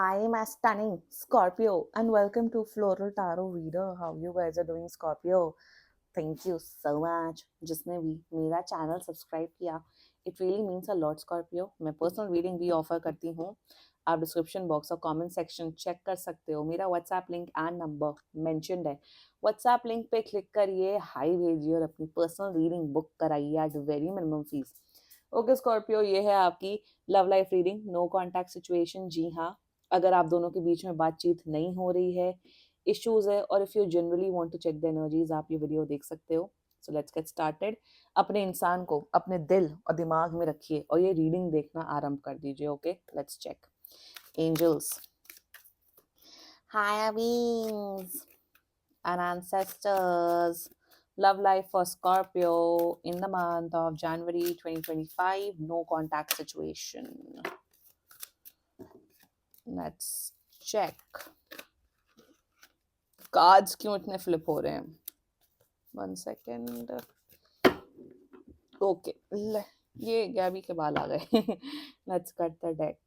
I am a stunning Scorpio and welcome to Floral Tarot Reader. How you guys are doing, Scorpio? Thank you so much. जिसने भी मेरा channel subscribe किया, it really means a lot, Scorpio. मैं personal reading भी offer करती हूँ. आप description box और कमेंट सेक्शन चेक कर सकते हो. मेरा WhatsApp link and number mentioned है. व्हाट्सएप लिंक पे क्लिक करिए, हाई भेजिए और अपनी पर्सनल रीडिंग बुक कराइए at very minimum fees. Okay Scorpio, ये है आपकी love life reading. No contact situation. जी हाँ, अगर आप दोनों के बीच में बातचीत नहीं हो रही है, इश्यूज है, और if you generally want to check the energies, आप ये वीडियो देख सकते हो. So let's get started. अपने इंसान को अपने दिल और दिमाग में रखिए और ये रीडिंग देखना आरंभ कर दीजिए. Okay, let's check. Angels, higher beings and ancestors, love life for Scorpio in the month of January 2025. No contact situation. Let's check. Cards क्यों इतने फ्लिप हो रहे हैं? 1 सेकेंड. ओके, ये गैबी के बाल आ गए. Let's cut the deck.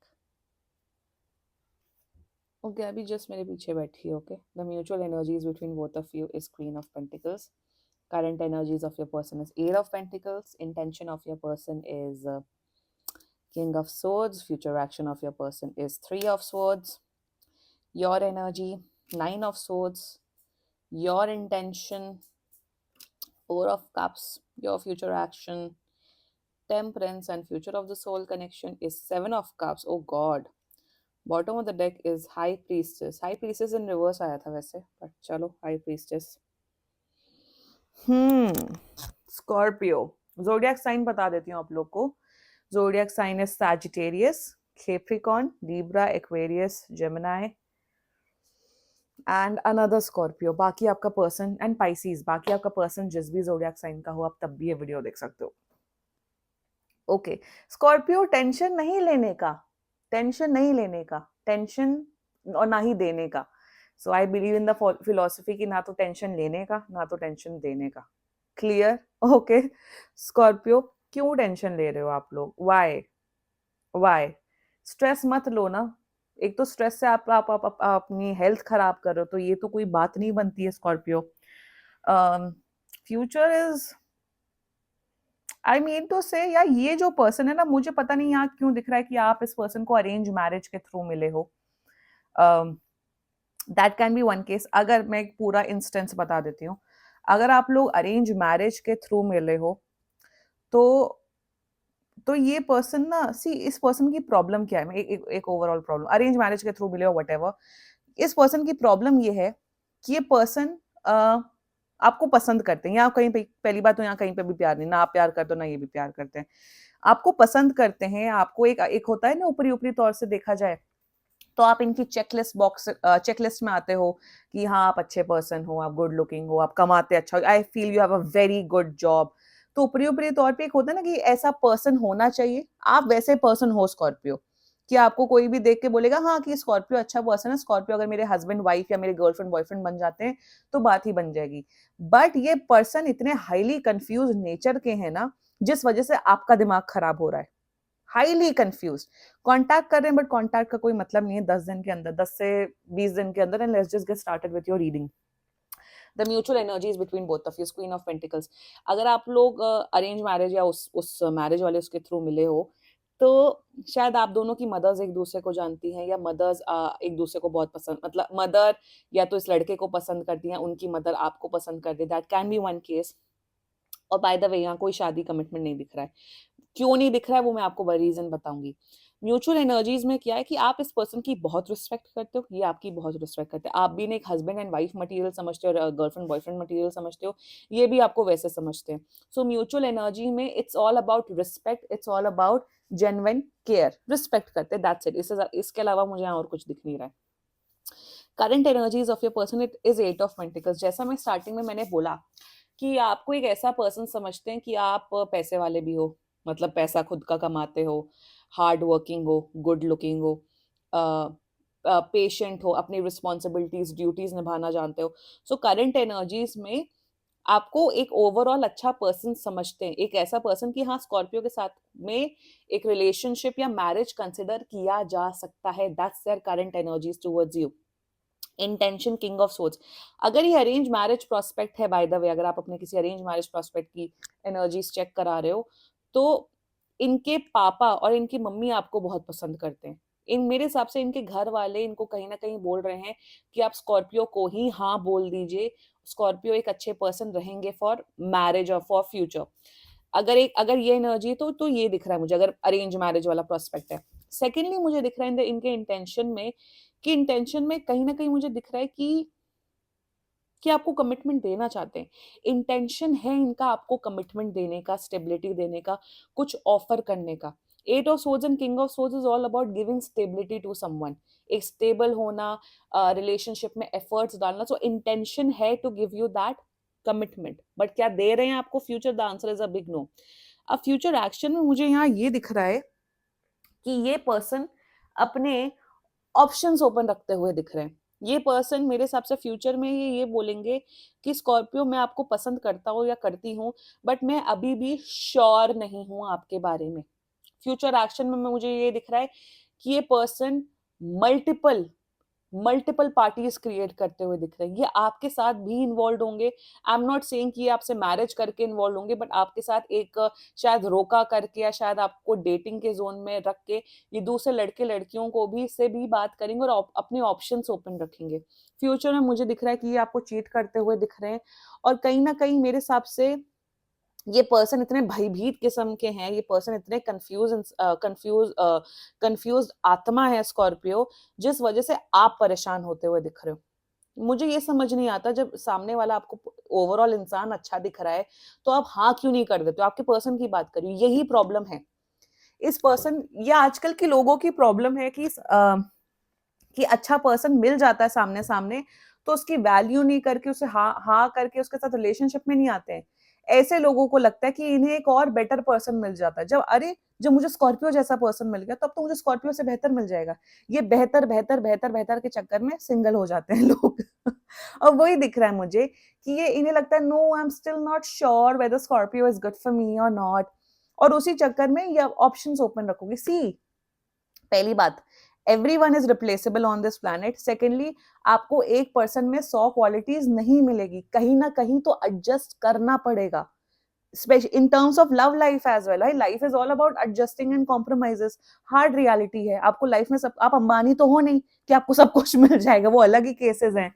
Okay, अभी जस्ट मेरे पीछे बैठी है. Okay, the mutual energies between both of you is queen of pentacles. Current energies of your person is Eight of Pentacles. Intention of your person is King of Swords. Future action of your person is Three of Swords. Your energy, Nine of Swords. Your intention, Four of Cups. Your future action, Temperance, and future of the soul connection is Seven of Cups. Oh God. Bottom of the deck is High Priestess. High Priestess in reverse आया था वैसे, but चलो High Priestess. Scorpio zodiac sign बता देती हूँ आप लोग को. Zodiac sign is Sagittarius, Capricorn, Libra, Aquarius, Gemini and another Scorpio. बाकी आपका पर्सन एंड पाइसीज, बाकी आपका पर्सन जिस भी जोडियक साइन का हो, आप तब भी ये वीडियो देख सकते हो. ओके स्कॉर्पियो, टेंशन नहीं लेने का, टेंशन नहीं लेने का, टेंशन और ना ही देने का. So I believe in the philosophy की ना तो टेंशन लेने का ना तो टेंशन देने का. क्लियर? ओके स्कॉर्पियो, क्यों टेंशन ले रहे हो आप लोग? वाई स्ट्रेस मत लो ना. एक तो स्ट्रेस से आप अपनी हेल्थ खराब कर रहे हो, तो ये तो कोई बात नहीं बनती है Scorpio. Future is, I mean to say यार, ये जो पर्सन है ना, मुझे पता नहीं यहाँ क्यों दिख रहा है कि आप इस पर्सन को अरेंज मैरिज के थ्रू मिले हो. That can be one case. अगर मैं एक पूरा इंस्टेंस बता देती हूँ, अगर आप लोग अरेंज मैरिज के थ्रू मिले हो तो ये पर्सन ना, सी इस पर्सन की प्रॉब्लम क्या है, एक ओवरऑल प्रॉब्लम, अरेंज मैरिज के थ्रू मिले हो वटेवर, इस पर्सन की प्रॉब्लम ये है कि ये पर्सन आपको पसंद करते हैं. यहाँ कहीं पे, पहली बात तो यहाँ कहीं पे भी प्यार नहीं, ना आप प्यार करते हो ना ये भी प्यार करते हैं. आपको पसंद करते हैं, आपको एक होता है ना, ऊपरी ऊपरी तौर से देखा जाए तो आप इनकी चेकलिस्ट में आते हो कि हाँ आप अच्छे पर्सन हो, आप गुड लुकिंग हो, आप कमाते अच्छा हो, I feel you have a very good job. तो ऊपरी ऊपरी तौर पे एक होता है ना कि ऐसा पर्सन होना चाहिए. आप वैसे पर्सन हो स्कॉर्पियो, कि आपको कोई भी देख के बोलेगा हाँ कि स्कॉर्पियो अच्छा पर्सन है. स्कॉर्पियो अगर मेरे हस्बैंड वाइफ या मेरे गर्लफ्रेंड बॉयफ्रेंड बन जाते हैं तो बात ही बन जाएगी. बट ये पर्सन इतने हाईली कंफ्यूज नेचर के हैं ना, जिस वजह से आपका दिमाग खराब हो रहा है. Highly confuse. कांटेक्ट कर रहे हैं बट कांटेक्ट का कोई मतलब नहीं है 10 दिन के अंदर, 10 से 20 दिन के अंदर. And let's just get started with your reading. The mutual energies between both of you, queen of pentacles. अगर आप लोग अरेंज मैरिज या उस मैरिज वाले उसके थ्रू मिले हो, तो शायद आप दोनों की मदर्स एक दूसरे को जानती हैं, या मदर्स एक दूसरे को बहुत पसंद, मतलब मदर या तो इस लड़के को पसंद करती हैं, उनकी मदर आपको पसंद करती है. That can be one case. और बाय द वे, यहाँ कोई शादी कमिटमेंट नहीं दिख रहा है. क्यों नहीं दिख रहा है वो मैं आपको रीजन बताऊंगी. म्यूचुअल एनर्जीज में क्या है कि आप इस पर्सन की बहुत रिस्पेक्ट करते हो, ये आपकी बहुत रिस्पेक्ट करते हैं. आप भी एक हस्बैंड एंड वाइफ मटेरियल समझते हो और गर्लफ्रेंड बॉयफ्रेंड मटेरियल समझते हो, ये भी आपको वैसे समझते हैं. सो म्यूचुअल एनर्जी में it's all about respect, it's all about genuine care. Respect करते हैं, दैट्स इट. इसके अलावा मुझे यहाँ और कुछ दिख नहीं रहा है. Current energies of your person, it is eight of pentacles. जैसा मैं स्टार्टिंग में मैंने बोला कि आपको एक ऐसा पर्सन समझते हैं कि आप पैसे वाले भी हो, मतलब पैसा खुद का कमाते हो, हार्ड वर्किंग हो, गुड लुकिंग हो, पेशेंट हो, अपनी रिस्पॉन्सिबिलिटीज ड्यूटीज निभाना जानते हो. सो करंट एनर्जीज में आपको एक ओवरऑल अच्छा पर्सन समझते हैं, एक ऐसा पर्सन कि हाँ स्कॉर्पियो के साथ में एक रिलेशनशिप या मैरिज कंसिडर किया जा सकता है, that's their current energies towards you. Intention king of source, अगर ये अरेंज मैरिज प्रोस्पेक्ट है, बाय द वे अगर आप अपने किसी अरेंज मैरिज प्रोस्पेक्ट की एनर्जीज चेक करा रहे हो, तो इनके पापा और इनकी मम्मी आपको बहुत पसंद करते हैं। इन मेरे हिसाब से इनके घर वाले इनको कहीं ना कहीं बोल रहे हैं कि आप स्कॉर्पियो को ही हाँ बोल दीजिए, स्कॉर्पियो एक अच्छे पर्सन रहेंगे फॉर मैरिज और फॉर फ्यूचर। अगर ये एनर्जी तो ये दिख रहा है मुझे, अगर अरेंज मैरिज वाला प्रोस्पेक्ट है। सेकेंडली मुझे दिख रहा है इनके इंटेंशन में, कि इंटेंशन में कहीं ना कहीं मुझे दिख रहा है कि आपको कमिटमेंट देना चाहते हैं। इंटेंशन है इनका आपको कमिटमेंट देने का, स्टेबिलिटी देने का, कुछ ऑफर करने का। Eight of swords and king of swords is all about giving stability to someone, एक स्टेबल होना, रिलेशनशिप में एफर्ट्स डालना। सो इंटेंशन है to give you that commitment, but क्या दे रहे हैं आपको future? The answer is a big no. अब फ्यूचर एक्शन में मुझे यहाँ ये दिख रहा है कि ये पर्सन अपने ऑप्शंस ओपन रखते हुए दिख रहे हैं। ये पर्सन मेरे हिसाब से फ्यूचर में ये बोलेंगे कि स्कॉर्पियो मैं आपको पसंद करता हूँ या करती हूँ, बट मैं अभी भी श्योर नहीं हूँ आपके बारे में। फ्यूचर एक्शन में मुझे ये दिख रहा है कि ये person multiple multiple parties create करते हुए दिख रहे हैं। ये आपके साथ भी इन्वॉल्व होंगे। आई एम नॉट सेइंग कि ये आपसे मैरिज करके इन्वॉल्व होंगे, बट आपके साथ एक शायद रोका करके या शायद आपको डेटिंग के जोन में रख के ये दूसरे लड़के लड़कियों को भी से भी बात करेंगे और अपने ऑप्शंस ओपन रखेंगे। फ्यूचर में मुझे दिख रहा है कि ये आपको चीट करते हुए दिख रहे हैं, और कहीं ना कहीं मेरे हिसाब से ये पर्सन इतने भयभीत किस्म के हैं, ये पर्सन इतने कंफ्यूज आत्मा है स्कॉर्पियो, जिस वजह से आप परेशान होते हुए दिख रहे हो। मुझे ये समझ नहीं आता, जब सामने वाला आपको ओवरऑल इंसान अच्छा दिख रहा है तो आप हाँ क्यों नहीं कर देते हो? आपके पर्सन की बात करिए, यही प्रॉब्लम है इस पर्सन, या आजकल के लोगों की प्रॉब्लम है कि अच्छा पर्सन मिल जाता है सामने सामने, तो उसकी वैल्यू नहीं करके उसे हाँ हाँ करके उसके साथ रिलेशनशिप में नहीं आते हैं। ऐसे लोगों को लगता है कि इन्हें एक और बेटर पर्सन मिल जाता है, जब मुझे स्कॉर्पियो जैसा पर्सन मिल गया तब तो मुझे स्कॉर्पियो से बेहतर मिल जाएगा। ये बेहतर बेहतर बेहतर बेहतर के चक्कर में सिंगल हो जाते हैं लोग। और वही दिख रहा है मुझे कि ये इन्हें लगता है no I am still not sure whether Scorpio is good for me और नॉट, और उसी चक्कर में ये ऑप्शंस ओपन रखोगे। सी, पहली बात, everyone is replaceable on this planet. Secondly, आपको एक पर्सन में 100 क्वालिटीज नहीं मिलेगी, कहीं ना कहीं तो एडजस्ट करना पड़ेगा, especially in terms of love life as well, right? Life is all about adjusting and compromises. Hard reality है, आपको लाइफ में सब, आप अंबानी तो हो नहीं कि आपको सब कुछ मिल जाएगा, वो अलग ही केसेस हैं।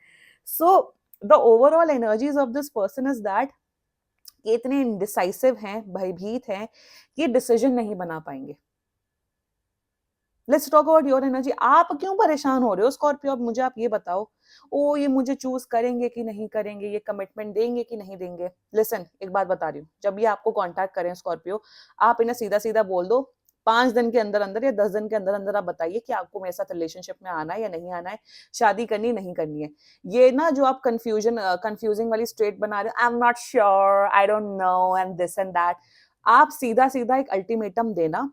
So the overall energies of this person is that कि इतने इंडिसाइसिव हैं, भयभीत हैं कि डिसीजन नहीं बना पाएंगे। Let's talk about your energy. आप क्यों परेशान हो रहे हो स्कॉर्पियो? अब मुझे आप ये बताओ, ओ ये मुझे चूज करेंगे कि नहीं करेंगे, ये कमिटमेंट देंगे कि नहीं देंगे। लिसन, एक बात बता रही हूँ, जब ये आपको कांटेक्ट करें स्कॉर्पियो, आप इन्हें सीधा सीधा बोल दो, 5 दिन के अंदर अंदर या 10 दिन के अंदर अंदर आप बताइए कि आपको मेरे साथ रिलेशनशिप में आना है या नहीं आना है, शादी करनी नहीं करनी है। ये ना जो आप कंफ्यूजिंग वाली स्ट्रेट बना रहे हो, आई am not sure, I don't know and this and that, आप सीधा सीधा एक अल्टीमेटम देना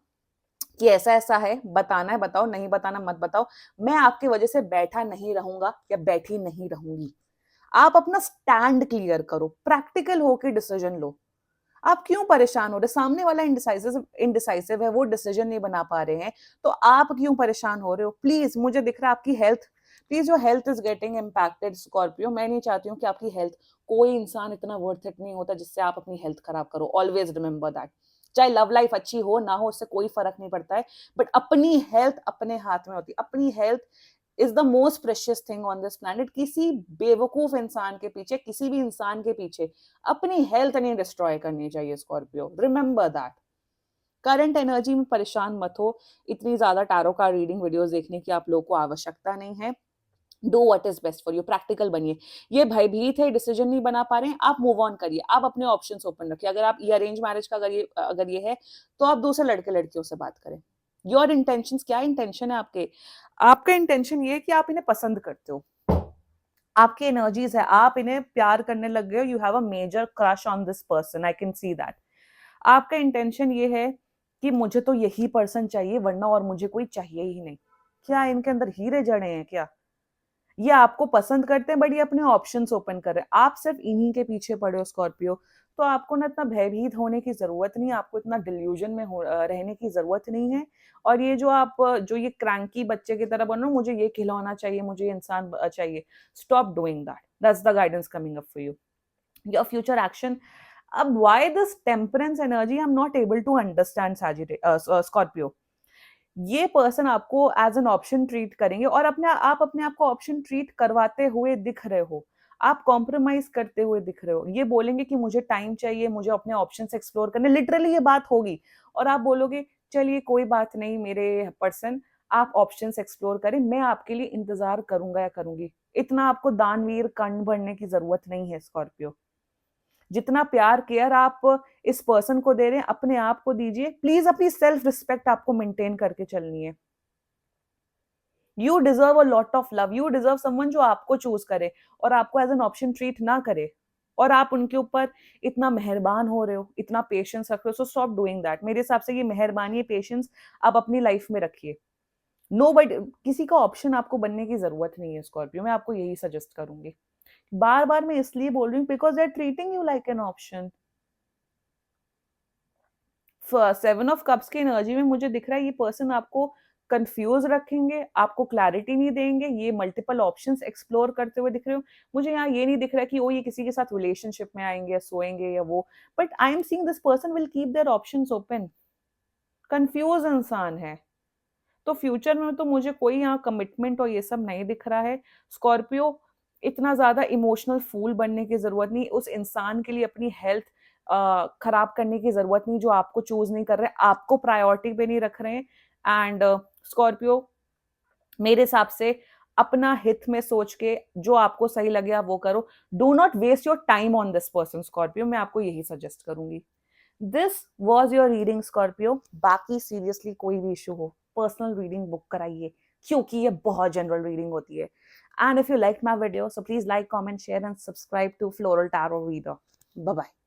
कि ऐसा ऐसा है, बताना है बताओ, नहीं बताना मत बताओ, मैं आपकी वजह से बैठा नहीं रहूंगा या बैठी नहीं रहूंगी। आप अपना स्टैंड क्लियर करो, प्रैक्टिकल होकर डिसीजन लो। आप क्यों परेशान हो रहे? सामने वाला इंडिसाइसिव है, वो डिसीजन नहीं बना पा रहे हैं, तो आप क्यों परेशान हो रहे हो? प्लीज, मुझे दिख रहा है आपकी health, please your health is getting impacted Scorpio. मैं नहीं चाहती हूँ कि आपकी हेल्थ, कोई इंसान इतना वर्थ इट नहीं होता जिससे आप अपनी हेल्थ खराब करो। Always remember that. चाहे लव लाइफ अच्छी हो ना हो, उससे कोई फर्क नहीं पड़ता है, बट अपनी हेल्थ अपने हाथ में होती है। अपनी health is the most precious thing on this planet. किसी बेवकूफ इंसान के पीछे, किसी भी इंसान के पीछे अपनी हेल्थ नहीं डिस्ट्रॉय करनी चाहिए Scorpio, remember that. Current energy में परेशान मत हो, इतनी ज्यादा टैरो कार्ड रीडिंग वीडियोस देखने की आप लोगों को आवश्यकता नहीं है। Do what is best for you, practical बनिए। ये भयभीत है, डिसीजन नहीं बना पा रहे हैं, आप मूव ऑन करिए, आप अपने ऑप्शंस ओपन रखिए। अगर आप ये अरेंज मैरिज का अगर ये है, तो आप दूसरे लड़के लड़कियों से बात करें। योर इंटेंशंस, क्या इंटेंशन है आपके? आपका इंटेंशन ये है कि आप इन्हें पसंद करते हो, आपकी एनर्जीज है, आप इन्हें प्यार करने लग गए हो, you have a major crush on this person, I can see that. आपका इंटेंशन ये है कि मुझे तो यही पर्सन चाहिए, वरना और मुझे कोई चाहिए ही नहीं। क्या इनके अंदर हीरे जड़े हैं क्या? ये आपको पसंद करते हैं बट ये अपने ऑप्शंस ओपन कर रहे हैं। आप सिर्फ इन्हीं के पीछे पड़े हो स्कॉर्पियो, तो आपको ना इतना भयभीत होने की जरूरत नहीं है, आपको इतना डिल्यूजन में रहने की जरूरत नहीं है। और ये जो आप जो ये क्रैंकी बच्चे की तरह बनो, मुझे ये खिलौना चाहिए, मुझे ये इंसान चाहिए, stop doing that. That's the guidance coming up for you, your future action. अब why this temperance energy I am not able to understand Scorpio. ये पर्सन आपको एज एन ऑप्शन ट्रीट करेंगे और अपने आप को ऑप्शन ट्रीट करवाते हुए दिख रहे हो, आप कॉम्प्रोमाइज करते हुए दिख रहे हो। ये बोलेंगे कि मुझे टाइम चाहिए, मुझे अपने ऑप्शन एक्सप्लोर करने, लिटरली ये बात होगी। और आप बोलोगे चलिए कोई बात नहीं मेरे पर्सन, आप ऑप्शंस एक्सप्लोर करें, मैं आपके लिए इंतजार करूंगा या करूंगी। इतना आपको दानवीर कर्ण भरने की जरूरत नहीं है स्कॉर्पियो। जितना प्यार केयर आप इस पर्सन को दे रहे हैं, अपने आप को दीजिए प्लीज। अपनी सेल्फ रिस्पेक्ट आपको मेंटेन करके चलनी है। You deserve a lot of love, you deserve someone जो आपको चूज करे और आपको एज एन ऑप्शन ट्रीट ना करे, और आप उनके ऊपर इतना मेहरबान हो रहे हो, इतना पेशेंस रख रहे हो। So stop doing that. मेरे हिसाब से ये मेहरबानी, पेशेंस आप अपनी लाइफ में रखिए। नो बट किसी का ऑप्शन आपको बनने की जरूरत नहीं है स्कॉर्पियो, मैं आपको यही सजेस्ट करूंगी। बार बार मैं इसलिए बोल रही हूँ because they are treating you like an option. 7 of cups की एनर्जी में मुझे दिख रहा है ये पर्सन आपको कंफ्यूज रखेंगे, आपको क्लैरिटी नहीं देंगे, ये मल्टीपल ऑप्शंस एक्सप्लोर करते हुए दिख रहे हो। मुझे यहाँ ये नहीं दिख रहा है कि वो ये किसी के साथ रिलेशनशिप में आएंगे या सोएंगे या वो, but I am seeing this person will keep their options open. Confuse इंसान है। तो फ्यूचर में तो मुझे कोई यहाँ कमिटमेंट और ये सब नहीं दिख रहा है स्कॉर्पियो। इतना ज्यादा इमोशनल फूल बनने की जरूरत नहीं, उस इंसान के लिए अपनी हेल्थ खराब करने की जरूरत नहीं जो आपको चूज नहीं कर रहे, आपको प्रायोरिटी पे नहीं रख रहे हैं। एंड स्कॉर्पियो, मेरे हिसाब से अपना हित में सोच के जो आपको सही लगे आप वो करो। Do not waste your time on this person Scorpio, मैं आपको यही सजेस्ट करूंगी। This was your reading Scorpio. बाकी सीरियसली कोई भी इशू हो, पर्सनल रीडिंग बुक कराइए, क्योंकि ये बहुत जनरल रीडिंग होती है। And if you like my video, so please like, comment, share and subscribe to floral tarot reader. Bye bye.